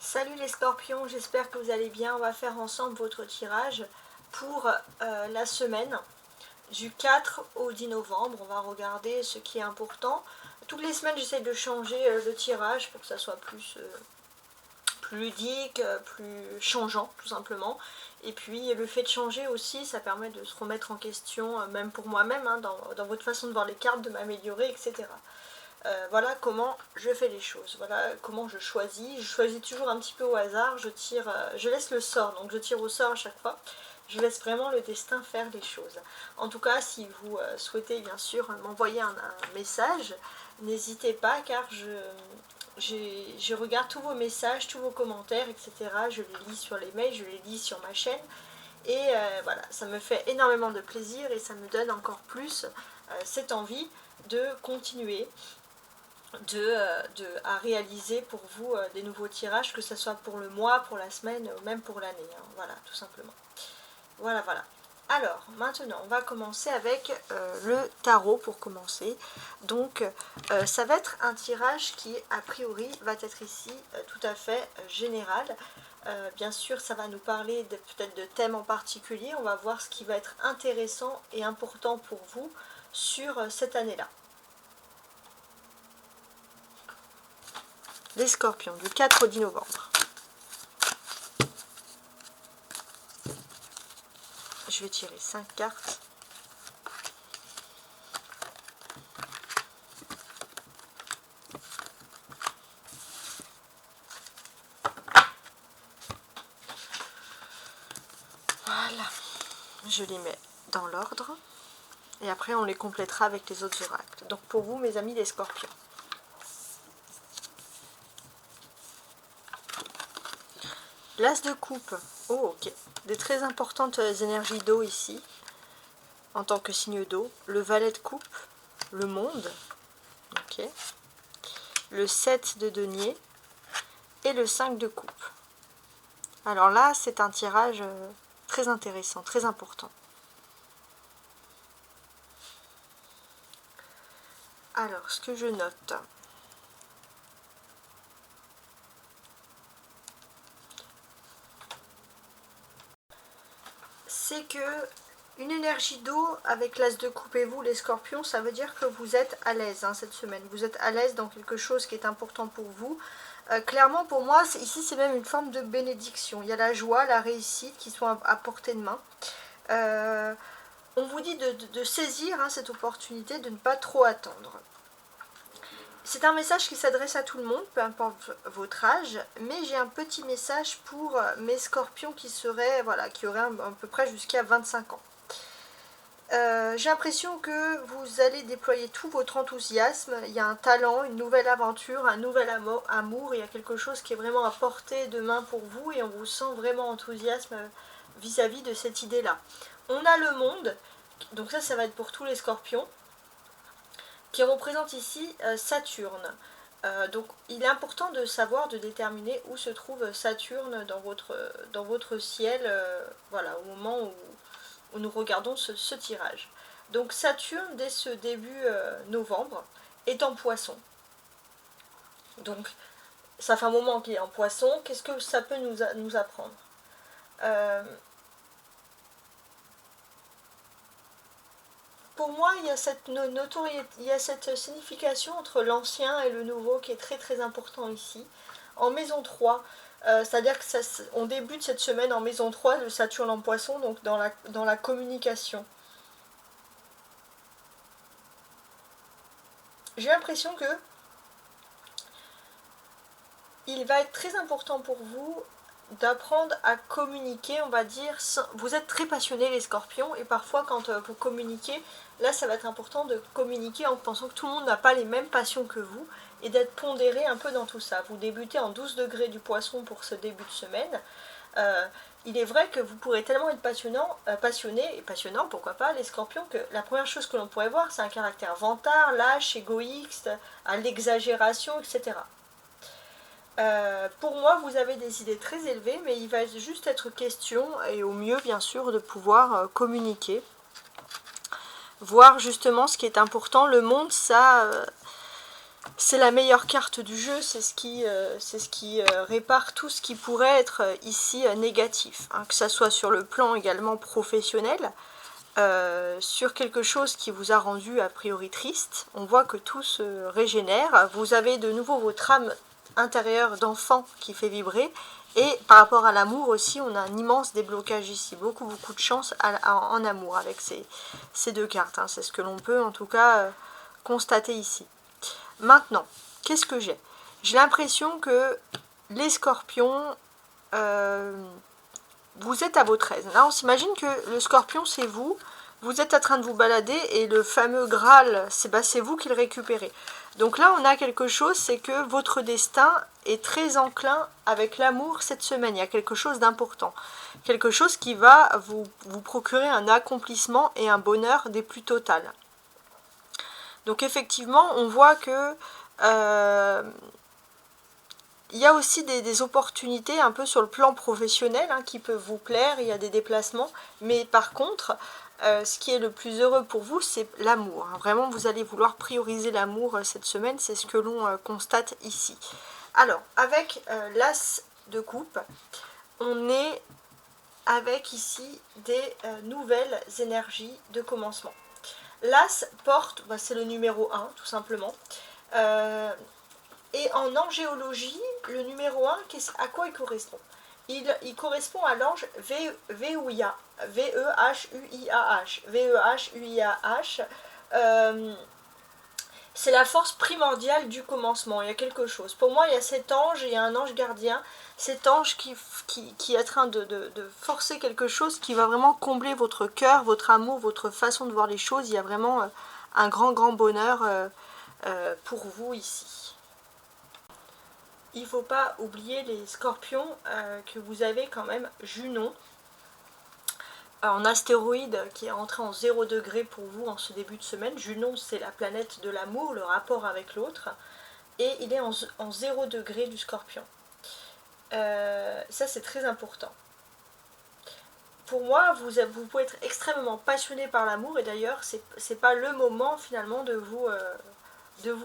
Salut les scorpions, j'espère que vous allez bien. On va faire ensemble votre tirage pour la semaine du 4 au 10 novembre. On va regarder ce qui est important. Toutes les semaines, j'essaie de changer le tirage pour que ça soit plus ludique, plus changeant tout simplement. Et puis le fait de changer aussi, ça permet de se remettre en question, même pour moi-même, hein, dans votre façon de voir les cartes, de m'améliorer, etc. Voilà comment je fais les choses, voilà comment je choisis. Je choisis toujours un petit peu au hasard, je tire, je laisse le sort, donc je tire au sort à chaque fois. Je laisse vraiment le destin faire les choses. En tout cas, si vous souhaitez bien sûr m'envoyer un message, n'hésitez pas car je regarde tous vos messages, tous vos commentaires, etc. Je les lis sur les mails, je les lis sur ma chaîne. Et voilà, ça me fait énormément de plaisir et ça me donne encore plus cette envie de continuer à réaliser pour vous des nouveaux tirages, que ce soit pour le mois, pour la semaine ou même pour l'année, hein, voilà, tout simplement. Voilà. Alors, maintenant, on va commencer avec le tarot pour commencer. Donc, ça va être un tirage qui, a priori, va être ici tout à fait général. Bien sûr, ça va nous parler peut-être de thèmes en particulier. On va voir ce qui va être intéressant et important pour vous sur cette année-là. Les scorpions, du 4 au 10 novembre. Je vais tirer 5 cartes. Voilà. Je les mets dans l'ordre. Et après, on les complétera avec les autres oracles. Donc pour vous, mes amis, les scorpions. L'as de coupe. Oh, ok. Des très importantes énergies d'eau ici, en tant que signe d'eau. Le valet de coupe, le monde. Ok. Le 7 de denier et le 5 de coupe. Alors là, c'est un tirage très intéressant, très important. Alors, ce que je note... c'est que une énergie d'eau avec l'as de coupe et vous, les scorpions, ça veut dire que vous êtes à l'aise hein, cette semaine. Vous êtes à l'aise dans quelque chose qui est important pour vous. Clairement, pour moi, ici, c'est même une forme de bénédiction. Il y a la joie, la réussite qui sont à portée de main. On vous dit de saisir hein, cette opportunité, de ne pas trop attendre. C'est un message qui s'adresse à tout le monde, peu importe votre âge, mais j'ai un petit message pour mes scorpions qui seraient, voilà, qui auraient à peu près jusqu'à 25 ans. J'ai l'impression que vous allez déployer tout votre enthousiasme. Il y a un talent, une nouvelle aventure, un nouvel amour. Il y a quelque chose qui est vraiment à portée de main pour vous et on vous sent vraiment enthousiasme vis-à-vis de cette idée-là. On a le monde, donc ça va être pour tous les scorpions, qui représente ici Saturne. Donc il est important de savoir, de déterminer où se trouve Saturne dans votre ciel, voilà, au moment où nous regardons ce tirage. Donc Saturne, dès ce début novembre, est en poisson. Donc ça fait un moment qu'il est en poisson. Qu'est-ce que ça peut nous apprendre Pour moi, il y a cette notoriété, il y a cette signification entre l'ancien et le nouveau qui est très très important ici. En maison 3, c'est-à-dire qu'on débute cette semaine en maison 3 de Saturne en poisson, donc dans la communication. J'ai l'impression que il va être très important pour vous d'apprendre à communiquer, on va dire. Vous êtes très passionnés les scorpions et parfois quand vous communiquez, là ça va être important de communiquer en pensant que tout le monde n'a pas les mêmes passions que vous et d'être pondéré un peu dans tout ça. Vous débutez en 12 degrés du poisson pour ce début de semaine. Il est vrai que vous pourrez tellement être passionné et passionnant, pourquoi pas, les scorpions, que la première chose que l'on pourrait voir, c'est un caractère vantard, lâche, égoïste, à l'exagération, etc. Pour moi, vous avez des idées très élevées, mais il va juste être question, et au mieux bien sûr, de pouvoir communiquer. Voir justement ce qui est important. Le monde, ça, C'est la meilleure carte du jeu, c'est ce qui répare tout ce qui pourrait être ici négatif, hein, que ça soit sur le plan également professionnel, sur quelque chose qui vous a rendu a priori triste. On voit que tout se régénère, vous avez de nouveau votre âme intérieure d'enfant qui fait vibrer, et par rapport à l'amour aussi, on a un immense déblocage ici, beaucoup de chance en amour avec ces deux cartes, hein. C'est ce que l'on peut en tout cas constater ici. Maintenant, qu'est-ce que j'ai? J'ai l'impression que les scorpions, vous êtes à votre aise. Là, on s'imagine que le scorpion, c'est vous. Vous êtes en train de vous balader et le fameux Graal, c'est vous qui le récupérez. Donc là, on a quelque chose, c'est que votre destin est très enclin avec l'amour cette semaine. Il y a quelque chose d'important. Quelque chose qui va vous procurer un accomplissement et un bonheur des plus totales. Donc effectivement, on voit que il y a aussi des opportunités un peu sur le plan professionnel hein, qui peuvent vous plaire, il y a des déplacements, mais par contre, ce qui est le plus heureux pour vous, c'est l'amour. Hein. Vraiment, vous allez vouloir prioriser l'amour cette semaine, c'est ce que l'on constate ici. Alors, avec l'As de coupe, on est avec ici des nouvelles énergies de commencement. L'As porte, c'est le numéro 1 tout simplement. Et en angéologie, le numéro 1, à quoi il correspond? Il correspond à l'ange Veuia, V-E-H-U-I-A-H. V-E-H-U-I-A-H. C'est la force primordiale du commencement. Il y a quelque chose. Pour moi, il y a cet ange, il y a un ange gardien. Cet ange qui est en train de forcer quelque chose qui va vraiment combler votre cœur, votre amour, votre façon de voir les choses. Il y a vraiment un grand bonheur pour vous ici. Il ne faut pas oublier les scorpions que vous avez quand même Junon en astéroïde qui est entré en 0 degré pour vous en ce début de semaine. Junon, c'est la planète de l'amour, le rapport avec l'autre, et il est en 0 degré du scorpion. Ça, c'est très important. Pour moi, vous pouvez être extrêmement passionné par l'amour, et d'ailleurs, c'est pas le moment finalement de vous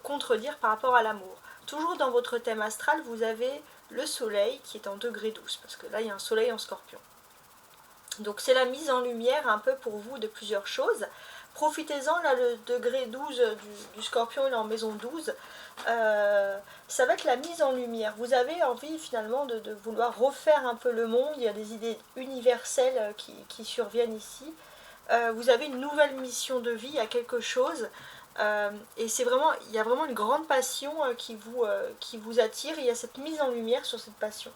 contredire par rapport à l'amour. Toujours dans votre thème astral, vous avez le soleil qui est en degré 12, parce que là, il y a un soleil en scorpion. Donc c'est la mise en lumière un peu pour vous de plusieurs choses. Profitez-en, là le degré 12 du scorpion, il est en maison 12. Ça va être la mise en lumière. Vous avez envie finalement de vouloir refaire un peu le monde. Il y a des idées universelles qui surviennent ici. Vous avez une nouvelle mission de vie, il y a quelque chose. Et c'est vraiment, il y a vraiment une grande passion qui vous attire. Il y a cette mise en lumière sur cette passion.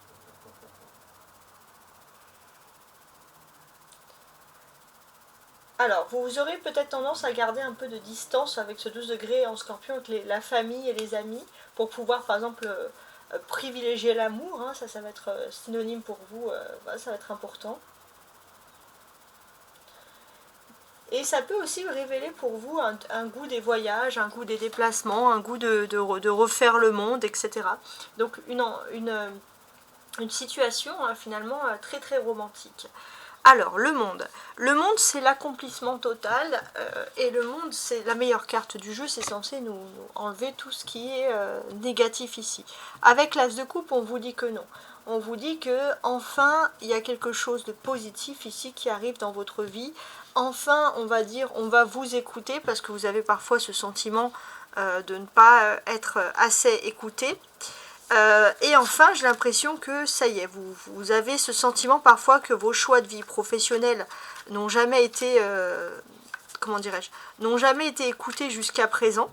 Alors, vous aurez peut-être tendance à garder un peu de distance avec ce 12 degrés en scorpion avec la famille et les amis pour pouvoir par exemple privilégier l'amour, hein, ça va être synonyme pour vous, ça va être important. Et ça peut aussi révéler pour vous un goût des voyages, un goût des déplacements, un goût de refaire le monde, etc. Donc une situation finalement très romantique. Alors, le monde. Le monde, c'est l'accomplissement total. Et le monde, c'est la meilleure carte du jeu. C'est censé nous enlever tout ce qui est négatif ici. Avec l'As de coupe, on vous dit que non. On vous dit que enfin, il y a quelque chose de positif ici qui arrive dans votre vie. Enfin, on va dire, on va vous écouter parce que vous avez parfois ce sentiment de ne pas être assez écouté. Et enfin, j'ai l'impression que ça y est, vous avez ce sentiment parfois que vos choix de vie professionnelle n'ont jamais été, comment dirais-je, n'ont jamais été écoutés jusqu'à présent.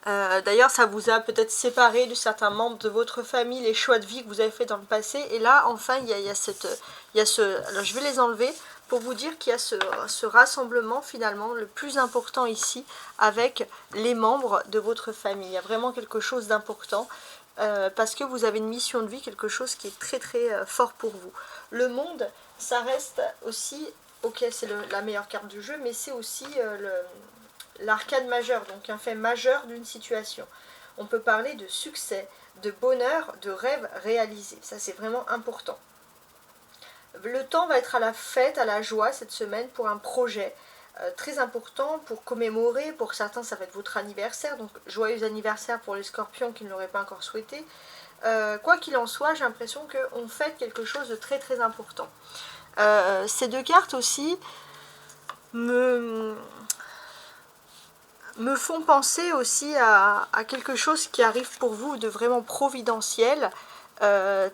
D'ailleurs, ça vous a peut-être séparé de certains membres de votre famille, les choix de vie que vous avez fait dans le passé. Et là, enfin, il y a ce... Alors, je vais les enlever pour vous dire qu'il y a ce rassemblement, finalement, le plus important ici, avec les membres de votre famille. Il y a vraiment quelque chose d'important, parce que vous avez une mission de vie, quelque chose qui est très fort pour vous. Le monde, ça reste aussi... Ok, c'est la meilleure carte du jeu, mais c'est aussi l'arcane majeur, donc un fait majeur d'une situation. On peut parler de succès, de bonheur, de rêve réalisé. Ça, c'est vraiment important. Le temps va être à la fête, à la joie cette semaine pour un projet. très important pour commémorer. Pour certains, ça va être votre anniversaire, donc joyeux anniversaire pour les scorpions qui ne l'auraient pas encore souhaité. Quoi qu'il en soit, j'ai l'impression qu'on fête quelque chose de très très important. Ces deux cartes aussi me font penser aussi à quelque chose qui arrive pour vous de vraiment providentiel.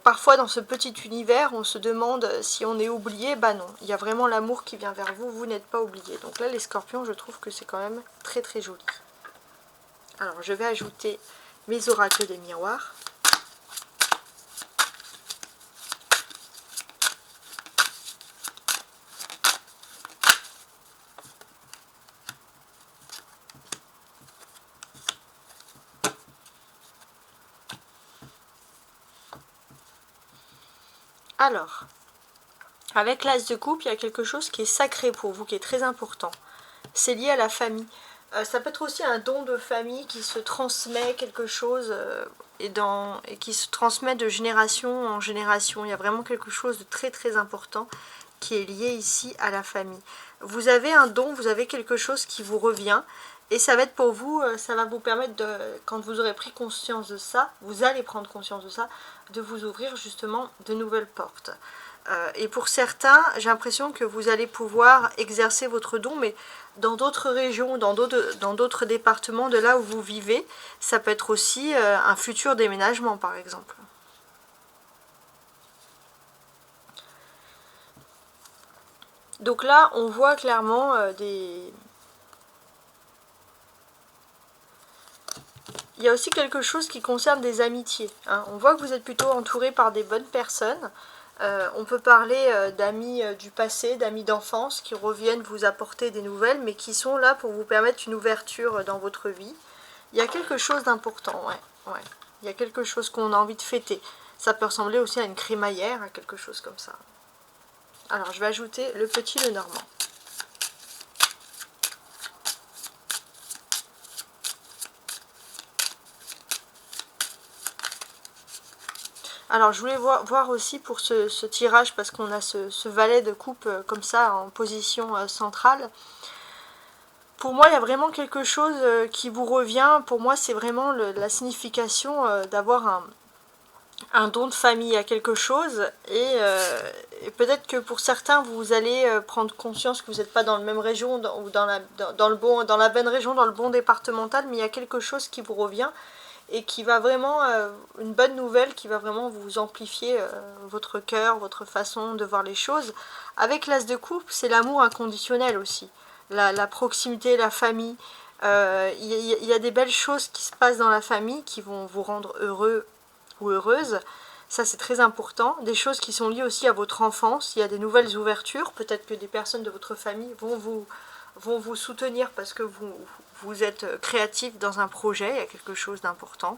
Parfois dans ce petit univers, on se demande si on est oublié. Bah non, il y a vraiment l'amour qui vient vers vous, vous n'êtes pas oublié. Donc là, les scorpions, je trouve que c'est quand même très très joli. Alors, je vais ajouter mes oracles des miroirs. Alors, avec l'as de coupe, il y a quelque chose qui est sacré pour vous, qui est très important. C'est lié à la famille. Ça peut être aussi un don de famille qui se transmet quelque chose et qui se transmet de génération en génération. Il y a vraiment quelque chose de très très important qui est lié ici à la famille. Vous avez un don, vous avez quelque chose qui vous revient. Et ça va être pour vous, ça va vous permettre, quand vous aurez pris conscience de ça, vous allez prendre conscience de ça, de vous ouvrir justement de nouvelles portes. Et pour certains, j'ai l'impression que vous allez pouvoir exercer votre don, mais dans d'autres régions, dans d'autres départements de là où vous vivez. Ça peut être aussi un futur déménagement, par exemple. Donc là, on voit clairement il y a aussi quelque chose qui concerne des amitiés. Hein. On voit que vous êtes plutôt entouré par des bonnes personnes. On peut parler d'amis du passé, d'amis d'enfance qui reviennent vous apporter des nouvelles, mais qui sont là pour vous permettre une ouverture dans votre vie. Il y a quelque chose d'important, ouais. Il y a quelque chose qu'on a envie de fêter. Ça peut ressembler aussi à une crémaillère, à quelque chose comme ça. Alors, je vais ajouter le petit Lenormand. Alors, je voulais voir aussi pour ce tirage, parce qu'on a ce valet de coupe comme ça, en position centrale. Pour moi, il y a vraiment quelque chose qui vous revient. Pour moi, c'est vraiment la signification d'avoir un don de famille à quelque chose. Et peut-être que pour certains, vous allez prendre conscience que vous n'êtes pas dans la même région ou dans la bonne région, dans le bon départemental, mais il y a quelque chose qui vous revient et qui va vraiment, une bonne nouvelle qui va vraiment vous amplifier votre cœur, votre façon de voir les choses. Avec l'as de coupe, c'est l'amour inconditionnel aussi. La proximité, la famille. Il y a des belles choses qui se passent dans la famille qui vont vous rendre heureux ou heureuse. Ça, c'est très important. Des choses qui sont liées aussi à votre enfance. Il y a des nouvelles ouvertures. Peut-être que des personnes de votre famille vont vous soutenir parce que vous êtes créatif dans un projet. Il y a quelque chose d'important.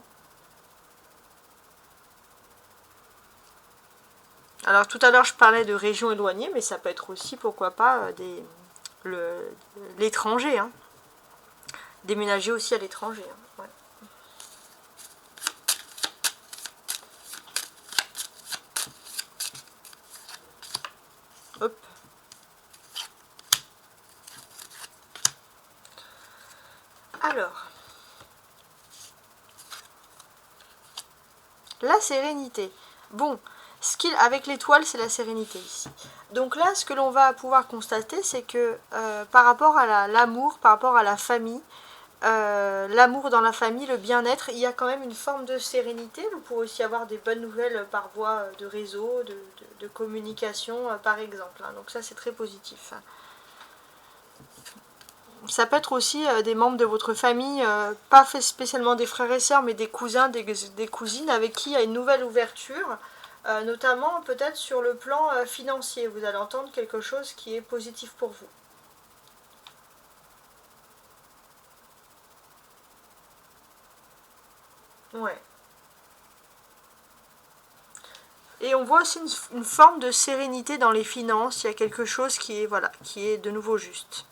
Alors, tout à l'heure, je parlais de régions éloignées, mais ça peut être aussi, pourquoi pas, l'étranger. Hein. Déménager aussi à l'étranger. Hein. Ouais. Hop. Alors, la sérénité. Bon, avec l'étoile, c'est la sérénité ici. Donc là, ce que l'on va pouvoir constater, c'est que par rapport à l'amour, par rapport à la famille, l'amour dans la famille, le bien-être, il y a quand même une forme de sérénité. Vous pourrez aussi avoir des bonnes nouvelles par voie de réseau, de communication, par exemple. Hein. Donc ça, c'est très positif. Ça peut être aussi des membres de votre famille, pas spécialement des frères et sœurs, mais des cousins, des cousines avec qui il y a une nouvelle ouverture, notamment peut-être sur le plan financier. Vous allez entendre quelque chose qui est positif pour vous. Ouais. Et on voit aussi une forme de sérénité dans les finances. Il y a quelque chose qui est, voilà, qui est de nouveau juste.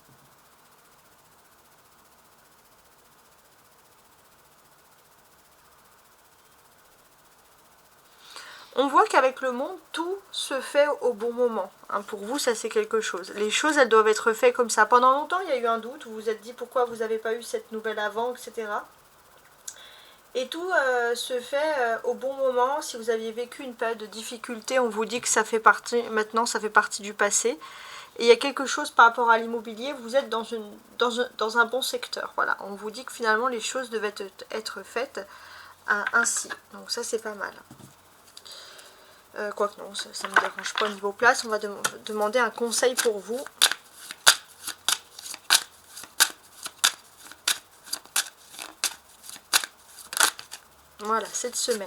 On voit qu'avec le monde, tout se fait au bon moment. Hein, pour vous, ça c'est quelque chose. Les choses, elles doivent être faites comme ça. Pendant longtemps, il y a eu un doute. Vous vous êtes dit pourquoi vous n'avez pas eu cette nouvelle avant, etc. Et tout se fait au bon moment. Si vous aviez vécu une période de difficulté, on vous dit que ça fait partie, maintenant ça fait partie du passé. Et il y a quelque chose par rapport à l'immobilier, vous êtes dans un bon secteur. Voilà, on vous dit que finalement les choses devaient être faites ainsi. Donc ça c'est pas mal. Quoique non, ça ne me dérange pas au niveau place. On va demander un conseil pour vous. Voilà, cette semaine,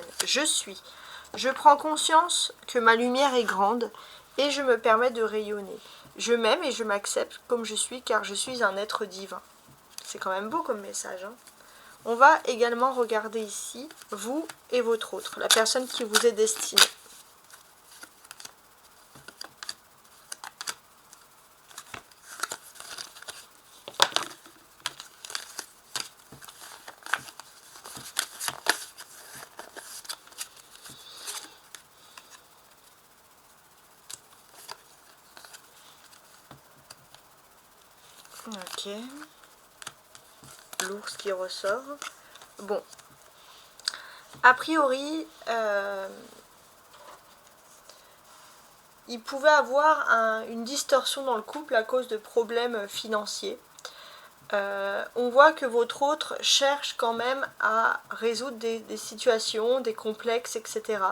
je prends conscience que ma lumière est grande et je me permets de rayonner. Je m'aime et je m'accepte comme je suis car je suis un être divin. C'est quand même beau comme message. Hein. On va également regarder ici, vous et votre autre, la personne qui vous est destinée. Ok. L'ours qui ressort. Bon. A priori, il pouvait avoir une distorsion dans le couple à cause de problèmes financiers. On voit que votre autre cherche quand même à résoudre des situations, des complexes, etc.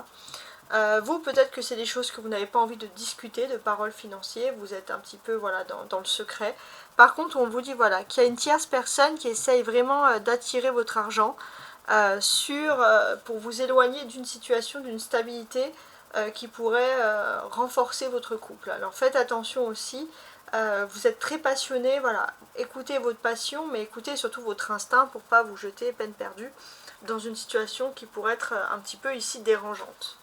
Vous, peut-être que c'est des choses que vous n'avez pas envie de discuter, de paroles financières, vous êtes un petit peu voilà, dans le secret. Par contre, on vous dit voilà, qu'il y a une tierce personne qui essaye vraiment d'attirer votre argent pour vous éloigner d'une situation, d'une stabilité qui pourrait renforcer votre couple. Alors faites attention aussi, vous êtes très passionné, voilà, écoutez votre passion, mais écoutez surtout votre instinct pour ne pas vous jeter peine perdue dans une situation qui pourrait être un petit peu ici dérangeante.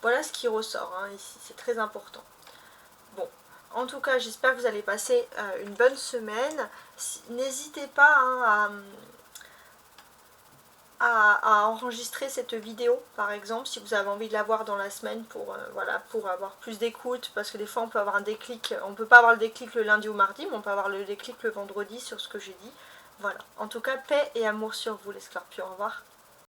Voilà ce qui ressort hein, ici, c'est très important. Bon, en tout cas, j'espère que vous allez passer une bonne semaine. N'hésitez pas hein, à enregistrer cette vidéo, par exemple, si vous avez envie de la voir dans la semaine pour, voilà, pour avoir plus d'écoute, parce que des fois on peut avoir un déclic, on ne peut pas avoir le déclic le lundi ou mardi, mais on peut avoir le déclic le vendredi sur ce que j'ai dit. Voilà, en tout cas, paix et amour sur vous les scorpions, au revoir.